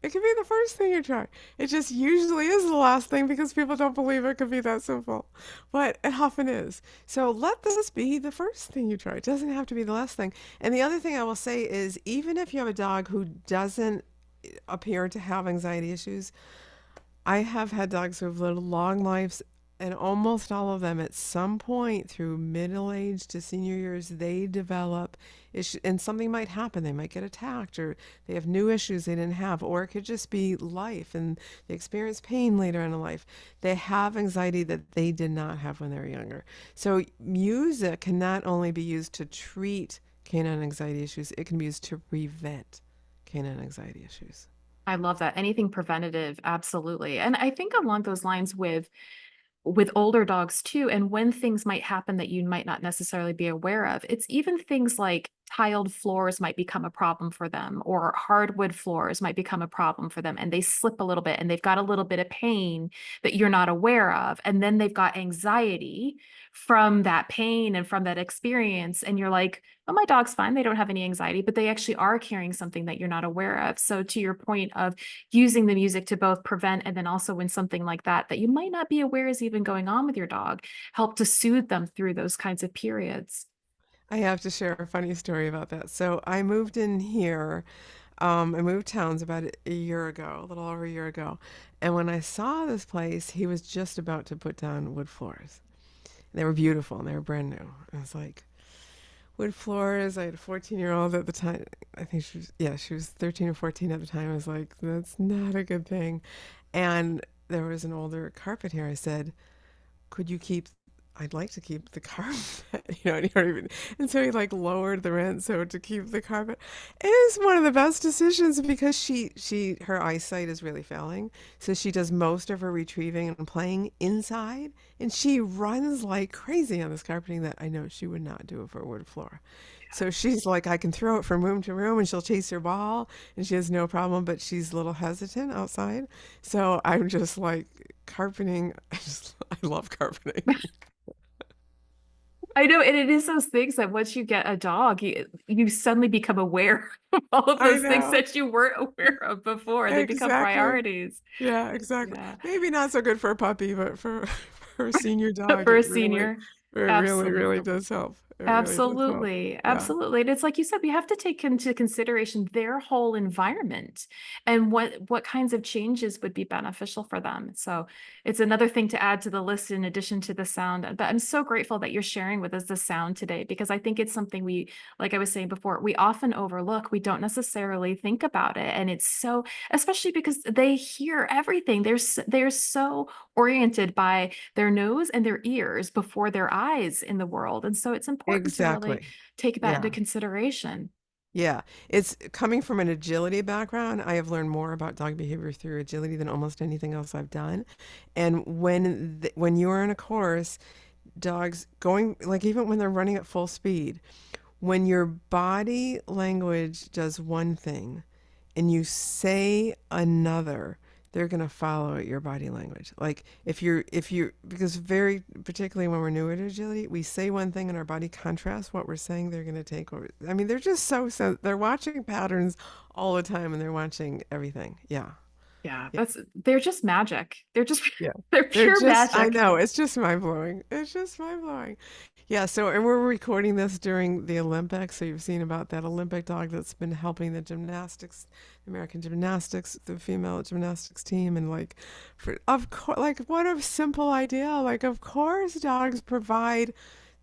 It could be the first thing you try. It just usually is the last thing because people don't believe it could be that simple. But it often is. So let this be the first thing you try. It doesn't have to be the last thing. And the other thing I will say is even if you have a dog who doesn't appear to have anxiety issues, I have had dogs who have lived long lives, and almost all of them, at some point through middle age to senior years, they develop issues, and something might happen. They might get attacked, or they have new issues they didn't have, or it could just be life, and they experience pain later in life. They have anxiety that they did not have when they were younger. So music can not only be used to treat canine anxiety issues, it can be used to prevent canine anxiety issues. I love that. Anything preventative, absolutely. And I think along those lines with older dogs too, and when things might happen that you might not necessarily be aware of, it's even things like tiled floors might become a problem for them, or hardwood floors might become a problem for them, and they slip a little bit and they've got a little bit of pain that you're not aware of, and then they've got anxiety from that pain and from that experience, and you're like, oh, my dog's fine, they don't have any anxiety, but they actually are carrying something that you're not aware of. So to your point of using the music to both prevent, and then also when something like that you might not be aware is even going on with your dog, help to soothe them through those kinds of periods. I have to share a funny story about that. So I moved in here. I moved towns about a year ago, a little over a year ago. And when I saw this place, he was just about to put down wood floors. They were beautiful and they were brand new. I was like, wood floors. I had a 14-year-old at the time. I think she was 13 or 14 at the time. I was like, that's not a good thing. And there was an older carpet here. I said, could you keep I'd like to keep the carpet, and you don't even, and so he like lowered the rent so to keep the carpet. It is one of the best decisions because her eyesight is really failing, so she does most of her retrieving and playing inside, and she runs like crazy on this carpeting that I know she would not do for a wood floor. So she's like, I can throw it from room to room, and she'll chase her ball, and she has no problem, but she's a little hesitant outside. So I'm just like carpeting. I love carpeting. I know, and it is those things that once you get a dog, you suddenly become aware of all of I those things know. that you weren't aware of before. They become Exactly. priorities. Yeah, exactly. Yeah. Maybe not so good for a puppy, but for for a senior dog, For a senior, really absolutely. does help. It really does help. Absolutely. Yeah. Absolutely. And it's like you said, we have to take into consideration their whole environment and what kinds of changes would be beneficial for them. So it's another thing to add to the list in addition to the sound. But I'm so grateful that you're sharing with us the sound today, because I think it's something we, like I was saying before, we often overlook. We don't necessarily think about it. And it's so, especially because they hear everything. They're so oriented by their nose and their ears before their eyes in the world. And so it's important to really Exactly. take that into Yeah. consideration. Yeah. It's coming from an agility background. I have learned more about dog behavior through agility than almost anything else I've done. And when you are in a course, dogs going like even when they're running at full speed, when your body language does one thing and you say another, they're going to follow your body language. Like if you're because very particularly when we're new at agility, we say one thing and our body contrasts what we're saying. They're going to take over. I mean, they're just they're watching patterns all the time and they're watching everything. Yeah. Yeah, Yeah. they're just magic. They're just Yeah. they're They're pure just, I magic. know, it's just mind blowing. It's just mind blowing. Yeah, so, and we're recording this during the Olympics. So you've seen about that Olympic dog that's been helping the gymnastics, American gymnastics, the female gymnastics team. And like, of course, like, what a simple idea. Like, of course, dogs provide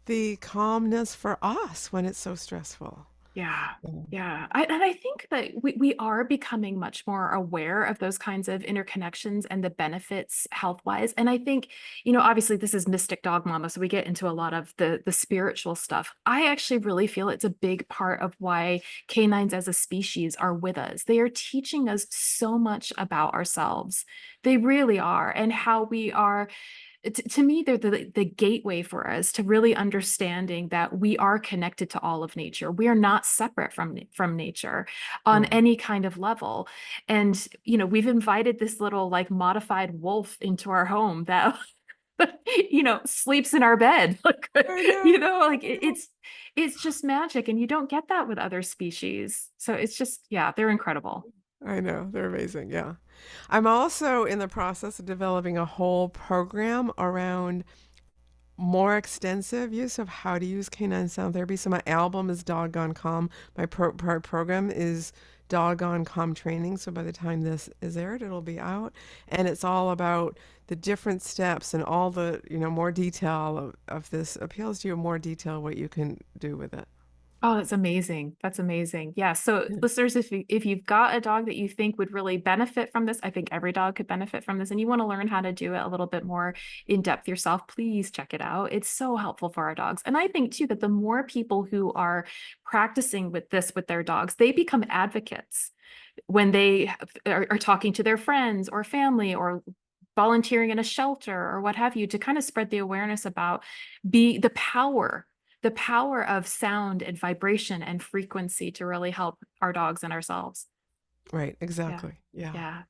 the calmness for us when it's so stressful. Yeah. Yeah. Yeah. And I think that we are becoming much more aware of those kinds of interconnections and the benefits health wise. And I think, obviously this is Mystic Dog Mama, so we get into a lot of the spiritual stuff. I actually really feel it's a big part of why canines as a species are with us. They are teaching us so much about ourselves. They really are. And how we are to me, they're the gateway for us to really understanding that we are connected to all of nature. We are not separate from nature on Yeah. any kind of level. And, we've invited this little like modified wolf into our home that, sleeps in our bed. Like, I know. like I know. it's just magic. And you don't get that with other species. So it's just, yeah, they're incredible. I know. They're amazing. Yeah. I'm also in the process of developing a whole program around more extensive use of how to use canine sound therapy. So my album is Doggone Calm. My program is Doggone Calm Training. So by the time this is aired, it'll be out, and it's all about the different steps and all the more detail of this appeals to you in more detail what you can do with it. Oh, that's amazing. That's amazing. Yeah. So Yeah. listeners, if you've got a dog that you think would really benefit from this, I think every dog could benefit from this, and you want to learn how to do it a little bit more in depth yourself, please check it out. It's so helpful for our dogs. And I think too that the more people who are practicing with this with their dogs, they become advocates when they are talking to their friends or family or volunteering in a shelter or what have you, to kind of spread the awareness about the power of sound and vibration and frequency to really help our dogs and ourselves. Right. Yeah. Exactly. Yeah. Yeah.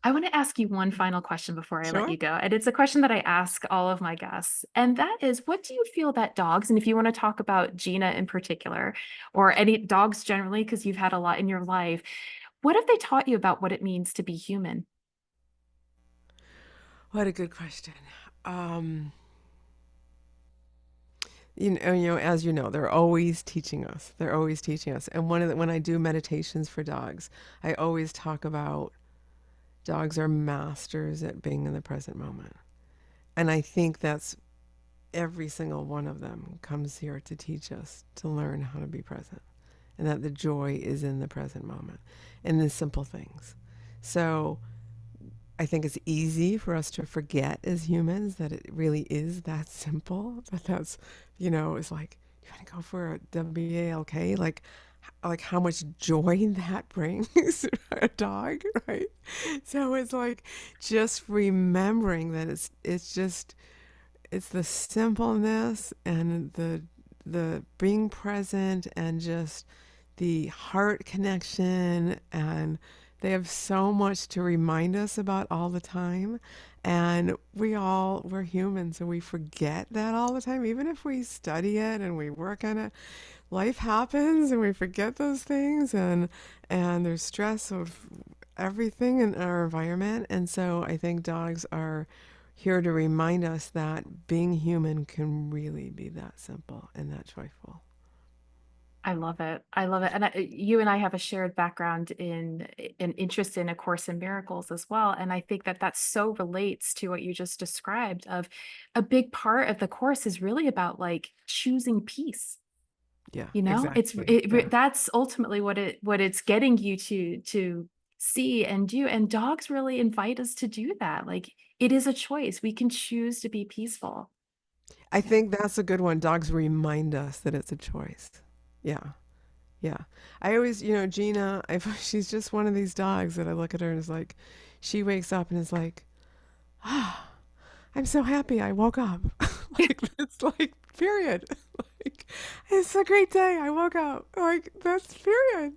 I want to ask you one final question before I let Sure. you go. And it's a question that I ask all of my guests. And that is, what do you feel that dogs, and if you want to talk about Gina in particular, or any dogs generally, because you've had a lot in your life, what have they taught you about what it means to be human? What a good question. Um, as you know, they're always teaching us. They're always teaching us. And when I do meditations for dogs, I always talk about dogs are masters at being in the present moment. And I think that's every single one of them comes here to teach us to learn how to be present, and that the joy is in the present moment and the simple things. So I think it's easy for us to forget as humans that it really is that simple. It's like, you want to go for a WALK? Like how much joy that brings a dog, right? So it's like just remembering that it's the simpleness and the being present and just the heart connection, and they have so much to remind us about all the time. And we're humans and we forget that all the time. Even if we study it and we work on it, life happens and we forget those things, and there's stress of everything in our environment. And so I think dogs are here to remind us that being human can really be that simple and that joyful. I love it. I love it. And you and I have a shared background in an interest in A Course in Miracles as well. And I think that that so relates to what you just described, of a big part of the course is really about like choosing peace. Yeah, You know, exactly. Yeah. that's ultimately what it's getting you to see and do. And dogs really invite us to do that. Like, it is a choice. We can choose to be peaceful. I Yeah. think that's a good one. Dogs remind us that it's a choice. Yeah. Yeah. I always, Gina, she's just one of these dogs that I look at her and it's like, she wakes up and is like, ah, I'm so happy I woke up. Like, it's like, period. Like, it's a great day. I woke up. Like, that's period.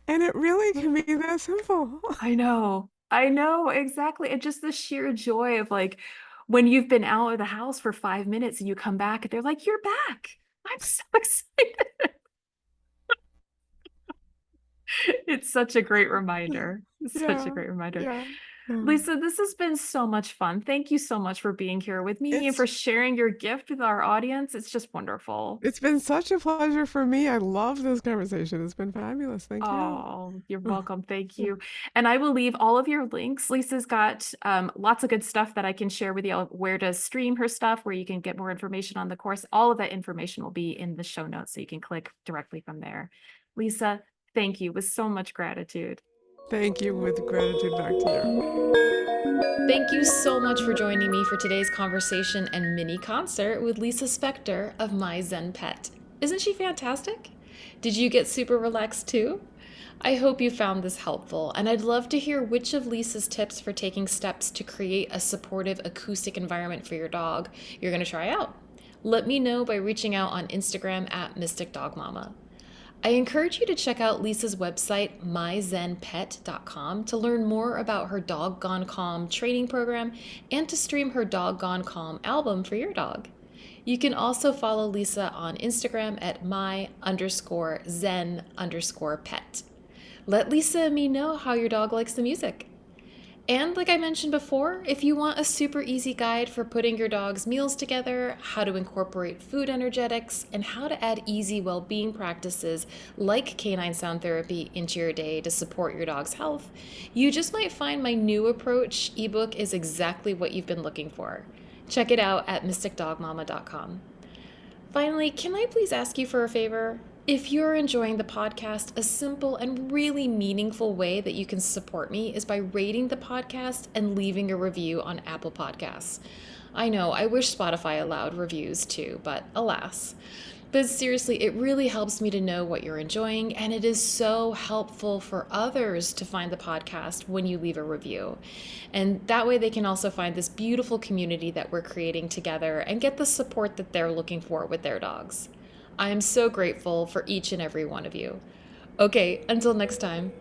And it really can be that simple. I know. I know, exactly. And just the sheer joy of like when you've been out of the house for 5 minutes and you come back and they're like, "You're back." I'm so excited. It's such a great reminder. It's such a Yeah. great reminder. Yeah. Yeah. Lisa, this has been so much fun. Thank you so much for being here with me and It's for sharing your gift with our audience. It's just wonderful. it's been such a pleasure for me. I love this conversation. It's been fabulous. Thank you. Oh, you're welcome. Thank you. And I will leave all of your links. Lisa's got lots of good stuff that I can share with you, where to stream her stuff, where you can get more information on the course. All of that information will be in the show notes, so you can click directly from there. Lisa, thank you with so much gratitude. Thank you, with gratitude back to you. Thank you so much for joining me for today's conversation and mini concert with Lisa Spector of My Zen Pet. Isn't she fantastic? Did you get super relaxed too? I hope you found this helpful, and I'd love to hear which of Lisa's tips for taking steps to create a supportive acoustic environment for your dog you're going to try out. Let me know by reaching out on Instagram at Mystic Dog Mama. I encourage you to check out Lisa's website, myzenpet.com, to learn more about her Dog Gone Calm training program and to stream her Dog Gone Calm album for your dog. You can also follow Lisa on Instagram at my_zen_pet. Let Lisa and me know how your dog likes the music. And like I mentioned before, if you want a super easy guide for putting your dog's meals together, how to incorporate food energetics, and how to add easy well-being practices like canine sound therapy into your day to support your dog's health, you just might find my new approach ebook is exactly what you've been looking for. Check it out at mysticdogmama.com. Finally, can I please ask you for a favor? If you're enjoying the podcast, a simple and really meaningful way that you can support me is by rating the podcast and leaving a review on Apple Podcasts. I know, I wish Spotify allowed reviews too, but alas. But seriously, it really helps me to know what you're enjoying, and it is so helpful for others to find the podcast when you leave a review. And that way they can also find this beautiful community that we're creating together and get the support that they're looking for with their dogs. I am so grateful for each and every one of you. Okay, until next time.